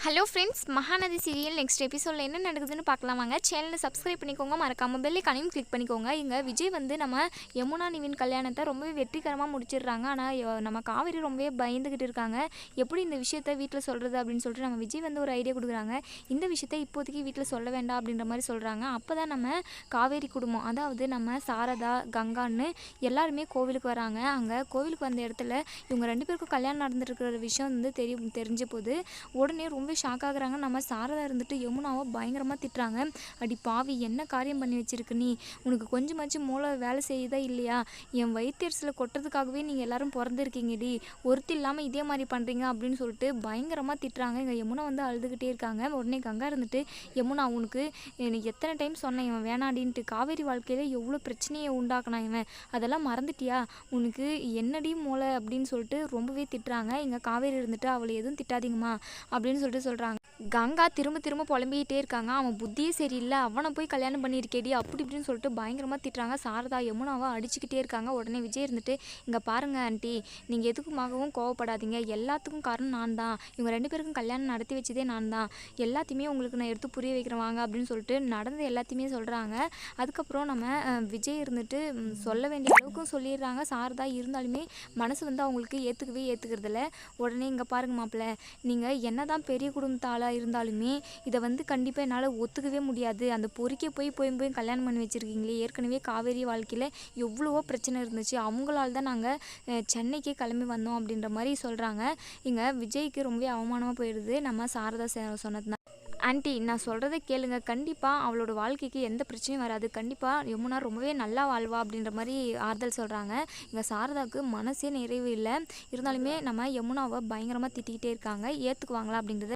Hello friends, Mahanadi serial next எபிசோடில் என்ன நடக்குதுன்னு பார்க்கலாம் வாங்க. சேனலை சப்ஸ்கிரைப் பண்ணிக்கோங்க, மறக்காமல் பெல் ஐகானையும் கிளிக் பண்ணிக்கோங்க. இங்கே விஜய் வந்து நம்ம யமுனா நிவின் கல்யாணத்தை ரொம்பவே வெற்றிகரமாக முடிச்சிடுறாங்க. ஆனால் நம்ம காவேரி ரொம்பவே பயந்துக்கிட்டு இருக்காங்க. எப்படி இந்த விஷயத்த வீட்டில் சொல்கிறது அப்படின்னு சொல்லிட்டு நம்ம விஜய் வந்து ஒரு ஐடியா கொடுக்குறாங்க. இந்த விஷயத்த இப்போதைக்கு வீட்டில் சொல்ல வேண்டாம் அப்படின்ற மாதிரி சொல்கிறாங்க. அப்போ தான் நம்ம காவேரி குடும்பம், அதாவது நம்ம சாரதா, கங்கான்னு எல்லாருமே கோவிலுக்கு வராங்க. அங்கே கோவிலுக்கு வந்த இடத்துல இவங்க 2 பேருக்கும் கல்யாணம் நடந்துருக்கிற விஷயம் வந்து தெரிஞ்ச போது உடனே ரொம்ப ஷாக் ஆகுறாங்க. நம்ம சாரதா இருந்துட்டு யமுனாவை பயங்கரமாக திட்டுறாங்க. அடி பாவி, என்ன காரியம் பண்ணி வச்சிருக்கு நீ? உனக்கு கொஞ்சமாச்சும் மூளை வேலை செய்யுதா இல்லையா? என் வயிற்றுல கொட்டுறதுக்காகவே நீங்கள் எல்லாரும் பிறந்திருக்கீங்கடி, ஒருத்தி இல்லாமல் இதே மாதிரி பண்ணுறீங்க அப்படின்னு சொல்லிட்டு பயங்கரமாக திட்டுறாங்க. இங்கே யமுனா வந்து அழுதுகிட்டே இருக்காங்க. உடனே கங்கா இருந்துட்டு, யமுனா உனக்கு எத்தனை டைம் சொன்னேன் இவன் வேணாடின்ட்டு, காவேரி வாழ்க்கையில் எவ்வளோ பிரச்சனையை உண்டாக்குனா இவன், அதெல்லாம் மறந்துட்டியா? உனக்கு என்னடி மூளை அப்படின்னு சொல்லிட்டு ரொம்பவே திட்டுறாங்க. இங்கே காவேரி இருந்துட்டு அவளை எதுவும் திட்டாதீங்கம்மா அப்படின்னு சொல்லிட்டு சொல்கிறாங்க. கங்கா திரும்ப திரும்ப புலம்பிக்கிட்டே இருக்காங்க. அவன் புத்தியே சரியில்லை, அவனை போய் கல்யாணம் பண்ணியிருக்கேடி அப்படி இப்படின்னு சொல்லிட்டு பயங்கரமாக திட்டுறாங்க. சாரதா யமுனாவை அடிச்சுக்கிட்டே இருக்காங்க. உடனே விஜய் இருந்துட்டு, இங்கே பாருங்கள் ஆண்டி, நீங்கள் எதுக்குமாகவும் கோவப்படாதீங்க, எல்லாத்துக்கும் காரணம் நான் தான், இவங்க 2 பேருக்கும் கல்யாணம் நடத்தி வச்சதே நான் தான், எல்லாத்தையுமே உங்களுக்கு நான் எடுத்து புரிய வைக்கிறேன் வாங்க அப்படின்னு சொல்லிட்டு நடந்த எல்லாத்தையுமே சொல்கிறாங்க. அதுக்கப்புறம் நம்ம விஜய் இருந்துட்டு சொல்ல வேண்டிய அளவுக்கும் சொல்லிடுறாங்க. சாரதா இருந்தாலுமே மனசு வந்து அவங்களுக்கு ஏற்றுக்கிறதில்ல. உடனே இங்கே பாருங்க மாப்பிள்ளை, நீங்கள் என்ன தான் பெரிய குடும்பத்தாளாக இருந்தாலுமே இதை வந்து கண்டிப்பாக என்னால் ஒத்துக்கவே முடியாது. அந்த பொறுக்கே போய் கல்யாணம் பண்ணி வச்சுருக்கீங்களே, ஏற்கனவே காவேரி வாழ்க்கையில் எவ்வளவோ பிரச்சனை இருந்துச்சு, அவங்களால தான் நாங்கள் சென்னைக்கே கிளம்பி வந்தோம் அப்படின்ற மாதிரி சொல்கிறாங்க. இங்கே விஜய்க்கு ரொம்பவே அவமானமாக போயிடுது நம்ம சாரதா சொன்னதுனால. ஆண்டி, நான் சொல்கிறத கேளுங்க, கண்டிப்பாக அவளோட வாழ்க்கைக்கு எந்த பிரச்சனையும் வராது, கண்டிப்பாக யமுனா ரொம்பவே நல்லா வாழ்வா அப்படின்ற மாதிரி ஆறுதல் சொல்கிறாங்க. இங்கே சாரதாவுக்கு மனசே நிறைவு இல்லை. இருந்தாலுமே நம்ம யமுனாவை பயங்கரமாக திட்டிக்கிட்டே இருக்காங்க. ஏற்றுக்குவாங்களா அப்படின்றத